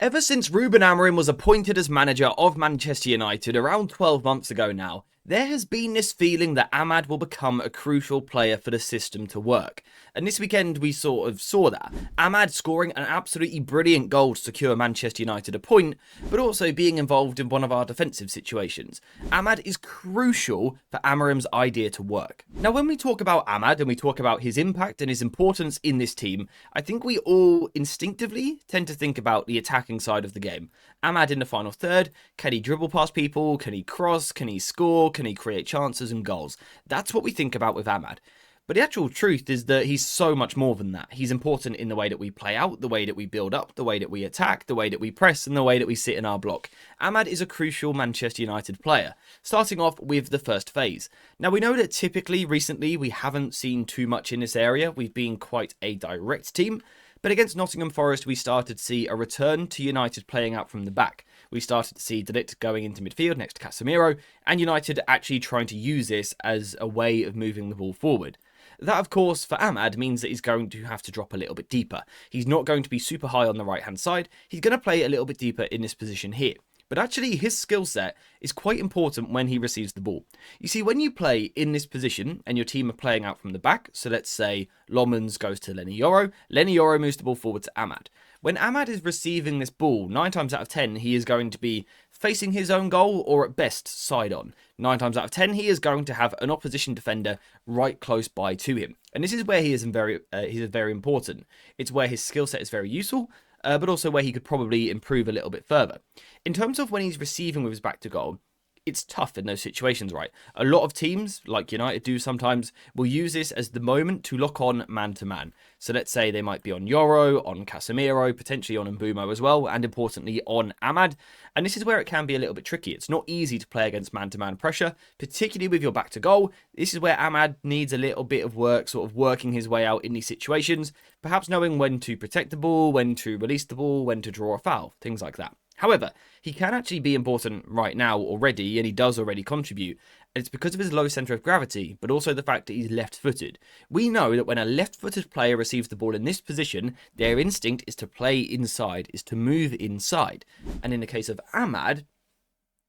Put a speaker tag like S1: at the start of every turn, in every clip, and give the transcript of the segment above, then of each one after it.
S1: Ever since Ruben Amorim was appointed as manager of Manchester United around 12 months ago now, there has been this feeling that Ahmad will become a crucial player for the system to work. And this weekend we sort of saw that. Ahmad scoring an absolutely brilliant goal to secure Manchester United a point, but also being involved in one of our defensive situations. Ahmad is crucial for Amorim's idea to work. Now when we talk about Ahmad and we talk about his impact and his importance in this team, I think we all instinctively tend to think about the attacking side of the game. Ahmad in the final third, can he dribble past people, can he cross, can he score, can he create chances and goals? That's what we think about with Ahmad. But the actual truth is that he's so much more than that. He's important in the way that we play out, the way that we build up, the way that we attack, the way that we press, and the way that we sit in our block. Ahmad is a crucial Manchester United player, starting off with the first phase. Now we know that typically, recently, we haven't seen too much in this area. We've been quite a direct team. But against Nottingham Forest, we started to see a return to United playing out from the back. We started to see De Ligt going into midfield next to Casemiro, and United actually trying to use this as a way of moving the ball forward. That, of course, for Ahmad means that he's going to have to drop a little bit deeper. He's not going to be super high on the right-hand side. He's going to play a little bit deeper in this position here. But actually, his skill set is quite important when he receives the ball. You see, when you play in this position and your team are playing out from the back, so let's say Lomans goes to Lenny Yoro moves the ball forward to Ahmad. When Ahmad is receiving this ball, 9 times out of 10, he is going to be facing his own goal or at best side on. 9 times out of 10, he is going to have an opposition defender right close by to him. And this is where he is very important. It's where his skill set is very useful, but also where he could probably improve a little bit further. In terms of when he's receiving with his back to goal, it's tough in those situations, right? A lot of teams, like United do sometimes, will use this as the moment to lock on man-to-man. So let's say they might be on Yoro, on Casemiro, potentially on Mbumo as well, and importantly on Ahmad. And this is where it can be a little bit tricky. It's not easy to play against man-to-man pressure, particularly with your back to goal. This is where Ahmad needs a little bit of work, sort of working his way out in these situations, perhaps knowing when to protect the ball, when to release the ball, when to draw a foul, things like that. However, he can actually be important right now already, and he does already contribute. And it's because of his low centre of gravity, but also the fact that he's left-footed. We know that when a left-footed player receives the ball in this position, their instinct is to play inside, is to move inside. And in the case of Ahmad,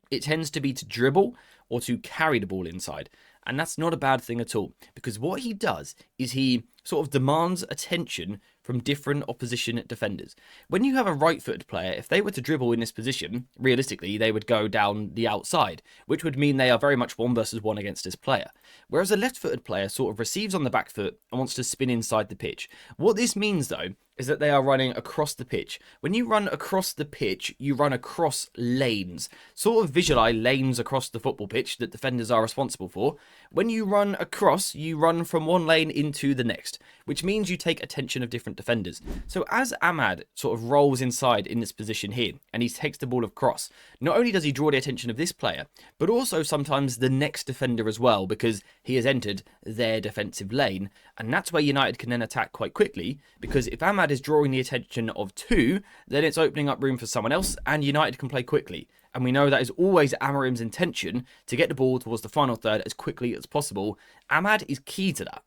S1: it tends to be to dribble or to carry the ball inside. And that's not a bad thing at all, because what he does is he sort of demands attention from different opposition defenders. When you have a right-footed player, if they were to dribble in this position, realistically, they would go down the outside, which would mean they are very much 1 versus 1 against this player. Whereas a left-footed player sort of receives on the back foot and wants to spin inside the pitch. What this means, though, is that they are running across the pitch. When you run across the pitch, you run across lanes. Sort of visualize lanes across the football pitch that defenders are responsible for. When you run across, you run from one lane into the next, which means you take attention of different defenders. So as Ahmad sort of rolls inside in this position here, and he takes the ball across, not only does he draw the attention of this player, but also sometimes the next defender as well, because he has entered their defensive lane. And that's where United can then attack quite quickly, because if Ahmad is drawing the attention of 2, then it's opening up room for someone else, and United can play quickly. And we know that is always Amorim's intention, to get the ball towards the final third as quickly as possible. Ahmad is key to that.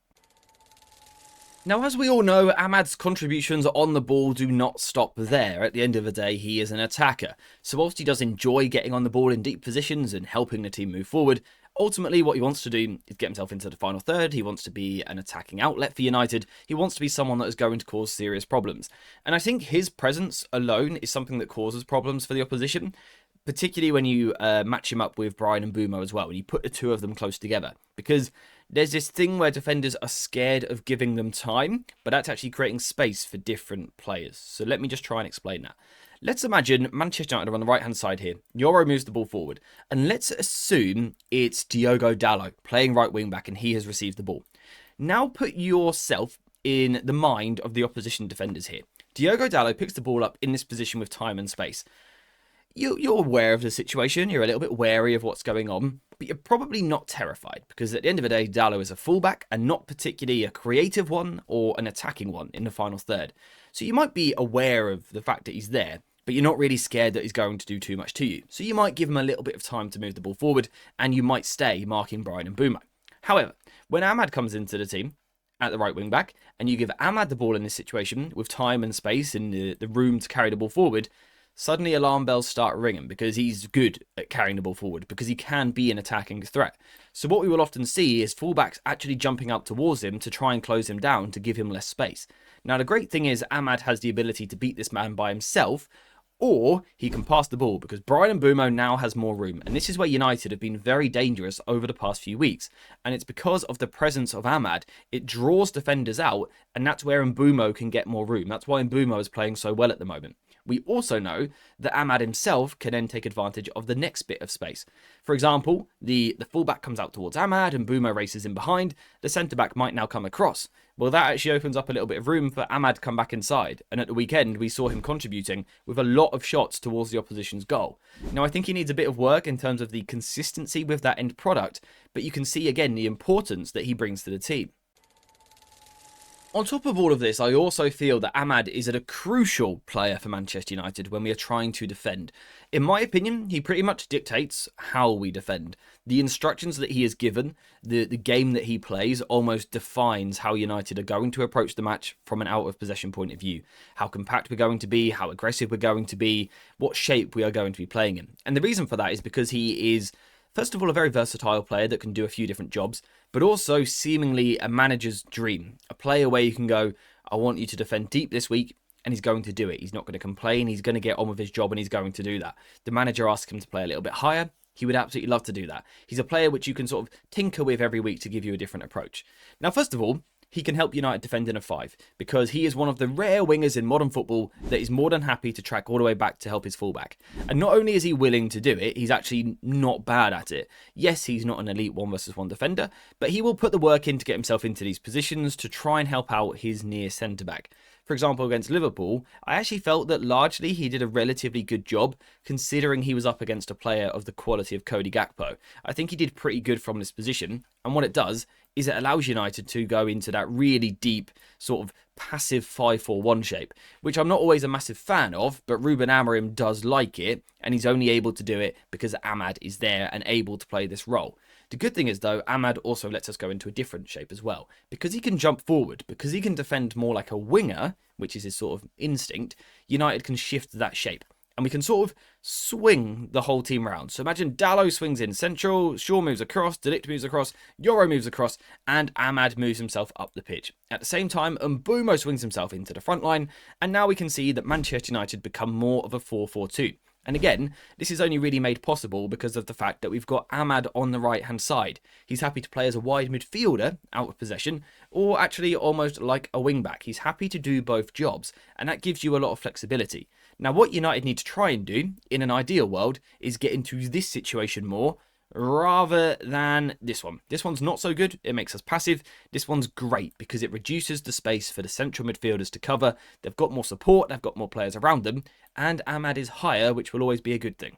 S1: Now, as we all know, Ahmad's contributions on the ball do not stop there. At the end of the day, he is an attacker. So whilst he does enjoy getting on the ball in deep positions and helping the team move forward, ultimately what he wants to do is get himself into the final third. He wants to be an attacking outlet for United. He wants to be someone that is going to cause serious problems. And I think his presence alone is something that causes problems for the opposition, particularly when you match him up with Bryan Mbumo as well, when you put the two of them close together. Because there's this thing where defenders are scared of giving them time, but that's actually creating space for different players. So let me just try and explain that. Let's imagine Manchester United are on the right-hand side here. Yoro moves the ball forward. And let's assume it's Diogo Dalot playing right wing-back and he has received the ball. Now put yourself in the mind of the opposition defenders here. Diogo Dalot picks the ball up in this position with time and space. You're aware of the situation, you're a little bit wary of what's going on, but you're probably not terrified, because at the end of the day, Dalot is a fullback and not particularly a creative one or an attacking one in the final third. So you might be aware of the fact that he's there, but you're not really scared that he's going to do too much to you. So you might give him a little bit of time to move the ball forward, and you might stay marking Bryan Mbumo. However, when Ahmad comes into the team at the right wing back, and you give Ahmad the ball in this situation with time and space and the room to carry the ball forward, suddenly alarm bells start ringing because he's good at carrying the ball forward, because he can be an attacking threat. So what we will often see is fullbacks actually jumping up towards him to try and close him down to give him less space. Now, the great thing is Amad has the ability to beat this man by himself, or he can pass the ball because Bryan Mbeumo now has more room. And this is where United have been very dangerous over the past few weeks. And it's because of the presence of Amad. It draws defenders out, and that's where Mbeumo can get more room. That's why Mbeumo is playing so well at the moment. We also know that Amad himself can then take advantage of the next bit of space. For example, the fullback comes out towards Amad and Mbeumo races in behind. The centre-back might now come across. Well, that actually opens up a little bit of room for Amad to come back inside. And at the weekend, we saw him contributing with a lot of shots towards the opposition's goal. Now, I think he needs a bit of work in terms of the consistency with that end product, but you can see again the importance that he brings to the team. On top of all of this, I also feel that Amad is a crucial player for Manchester United when we are trying to defend. In my opinion, he pretty much dictates how we defend. The instructions that he is given, the game that he plays, almost defines how United are going to approach the match from an out-of-possession point of view. How compact we're going to be, how aggressive we're going to be, what shape we are going to be playing in. And the reason for that is because he is, first of all, a very versatile player that can do a few different jobs, but also seemingly a manager's dream. A player where you can go, I want you to defend deep this week, and he's going to do it. He's not going to complain. He's going to get on with his job, and he's going to do that. The manager asks him to play a little bit higher. He would absolutely love to do that. He's a player which you can sort of tinker with every week to give you a different approach. Now, first of all, he can help United defend in a 5 because he is one of the rare wingers in modern football that is more than happy to track all the way back to help his fullback. And not only is he willing to do it, he's actually not bad at it. Yes, he's not an elite 1-versus-1 defender, but he will put the work in to get himself into these positions to try and help out his near centre-back. For example, against Liverpool, I actually felt that largely he did a relatively good job considering he was up against a player of the quality of Cody Gakpo. I think he did pretty good from this position, and what it does is it allows United to go into that really deep sort of passive 5-4-1 shape, which I'm not always a massive fan of, but Ruben Amorim does like it, and he's only able to do it because Amad is there and able to play this role. The good thing is, though, Amad also lets us go into a different shape as well. Because he can jump forward, because he can defend more like a winger, which is his sort of instinct, United can shift that shape. And we can sort of swing the whole team around. So imagine Dalot swings in central, Shaw moves across, De Ligt moves across, Yoro moves across, and Amad moves himself up the pitch. At the same time, Mbeumo swings himself into the front line, and now we can see that Manchester United become more of a 4-4-2. And again, this is only really made possible because of the fact that we've got Amad on the right-hand side. He's happy to play as a wide midfielder out of possession, or actually almost like a wing-back. He's happy to do both jobs, and that gives you a lot of flexibility. Now, what United need to try and do, in an ideal world, is get into this situation more, rather than this one. This one's not so good. It makes us passive. This one's great because it reduces the space for the central midfielders to cover. They've got more support. They've got more players around them. And Amad is higher, which will always be a good thing.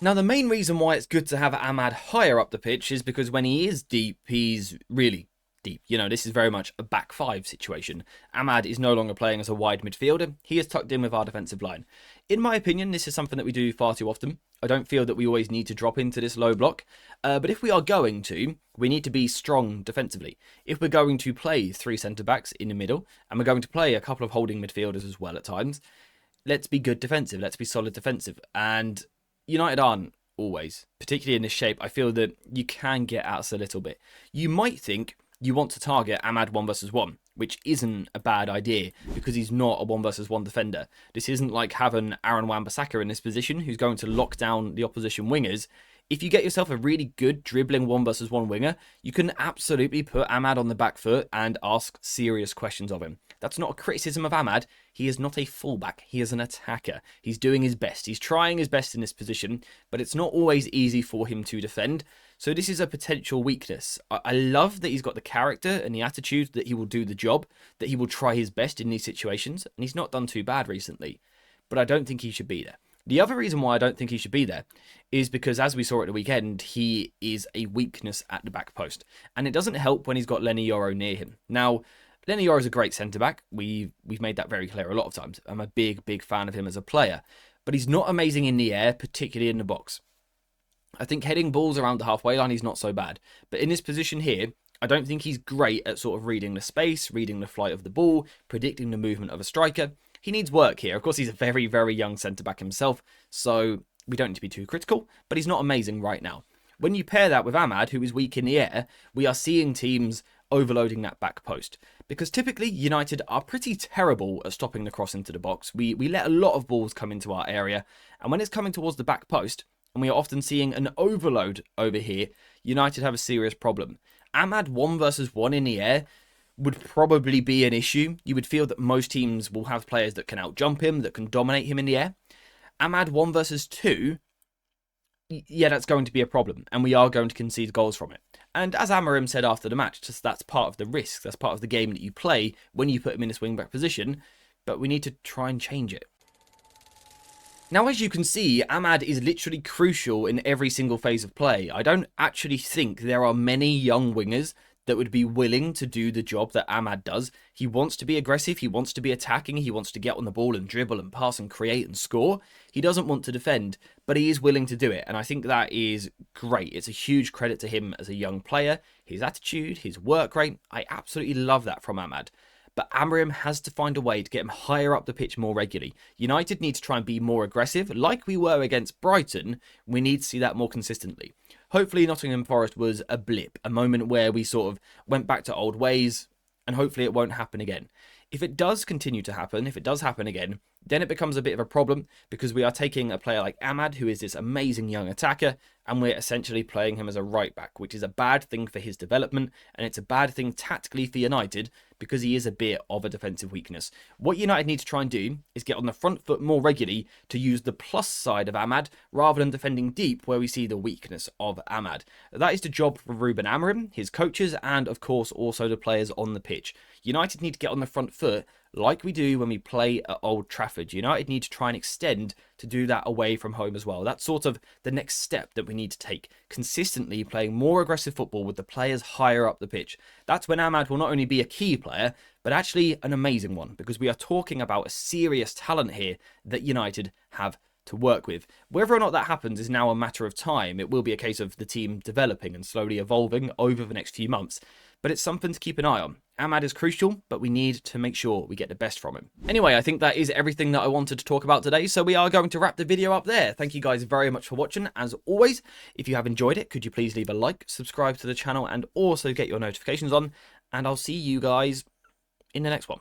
S1: Now, the main reason why it's good to have Amad higher up the pitch is because when he is deep, he's really deep. You know, this is very much a back 5 situation. Amad is no longer playing as a wide midfielder. He is tucked in with our defensive line. In my opinion, this is something that we do far too often. I don't feel that we always need to drop into this low block. But if we are going to, we need to be strong defensively. If we're going to play 3 centre-backs in the middle, and we're going to play a couple of holding midfielders as well at times, let's be good defensive. Let's be solid defensive. And United aren't always, particularly in this shape. I feel that you can get at us a little bit. You might think you want to target Amad 1-versus-1, which isn't a bad idea because he's not a 1-versus-1 defender. This isn't like having Aaron Wan-Bissaka in this position who's going to lock down the opposition wingers. If you get yourself a really good dribbling 1-versus-1 winger, you can absolutely put Amad on the back foot and ask serious questions of him. That's not a criticism of Amad. He is not a fullback. He is an attacker. He's doing his best. He's trying his best in this position, but it's not always easy for him to defend. So this is a potential weakness. I love that he's got the character and the attitude that he will do the job, that he will try his best in these situations, and he's not done too bad recently. But I don't think he should be there. The other reason why I don't think he should be there is because, as we saw at the weekend, he is a weakness at the back post. And it doesn't help when he's got Lenny Yoro near him. Now, Lenny Yoro is a great centre-back. We've made that very clear a lot of times. I'm a big fan of him as a player. But he's not amazing in the air, particularly in the box. I think heading balls around the halfway line, he's not so bad. But in this position here, I don't think he's great at sort of reading the space, reading the flight of the ball, predicting the movement of a striker. He needs work here. Of course, he's a very, very young centre-back himself, so we don't need to be too critical, but he's not amazing right now. When you pair that with Amad, who is weak in the air, we are seeing teams overloading that back post. Because typically, United are pretty terrible at stopping the cross into the box. We let a lot of balls come into our area, and when it's coming towards the back post, and we are often seeing an overload over here, United have a serious problem. Amad 1 versus 1 in the air would probably be an issue. You would feel that most teams will have players that can outjump him, that can dominate him in the air. Amad 1 versus 2, yeah, that's going to be a problem, and we are going to concede goals from it. And as Amorim said after the match, just that's part of the risk, that's part of the game that you play when you put him in this wing-back position, but we need to try and change it. Now, as you can see, Amad is literally crucial in every single phase of play. I don't actually think there are many young wingers that would be willing to do the job that Amad does. He wants to be aggressive, he wants to be attacking, he wants to get on the ball and dribble and pass and create and score. He doesn't want to defend, but he is willing to do it, and I think that is great. It's a huge credit to him as a young player. His attitude, his work rate, I absolutely love that from Amad. But Amorim has to find a way to get him higher up the pitch more regularly. United need to try and be more aggressive. Like we were against Brighton, we need to see that more consistently. Hopefully Nottingham Forest was a blip, a moment where we sort of went back to old ways, and hopefully it won't happen again. If it does continue to happen, if it does happen again, then it becomes a bit of a problem because we are taking a player like Amad, who is this amazing young attacker, and we're essentially playing him as a right back, which is a bad thing for his development, and it's a bad thing tactically for United because he is a bit of a defensive weakness. What United need to try and do is get on the front foot more regularly to use the plus side of Amad rather than defending deep where we see the weakness of Amad. That is the job for Ruben Amorim, his coaches, and of course also the players on the pitch. United need to get on the front foot like we do when we play at Old Trafford. United need to try and extend to do that away from home as well. That's sort of the next step that we need to take. Consistently playing more aggressive football with the players higher up the pitch. That's when Amad will not only be a key player, but actually an amazing one, because we are talking about a serious talent here that United have to work with. Whether or not that happens is now a matter of time. It will be a case of the team developing and slowly evolving over the next few months, but it's something to keep an eye on. Amad is crucial, but we need to make sure we get the best from him. Anyway, I think that is everything that I wanted to talk about today, so we are going to wrap the video up there. Thank you guys very much for watching. As always, if you have enjoyed it, could you please leave a like, subscribe to the channel, and also get your notifications on, and I'll see you guys in the next one.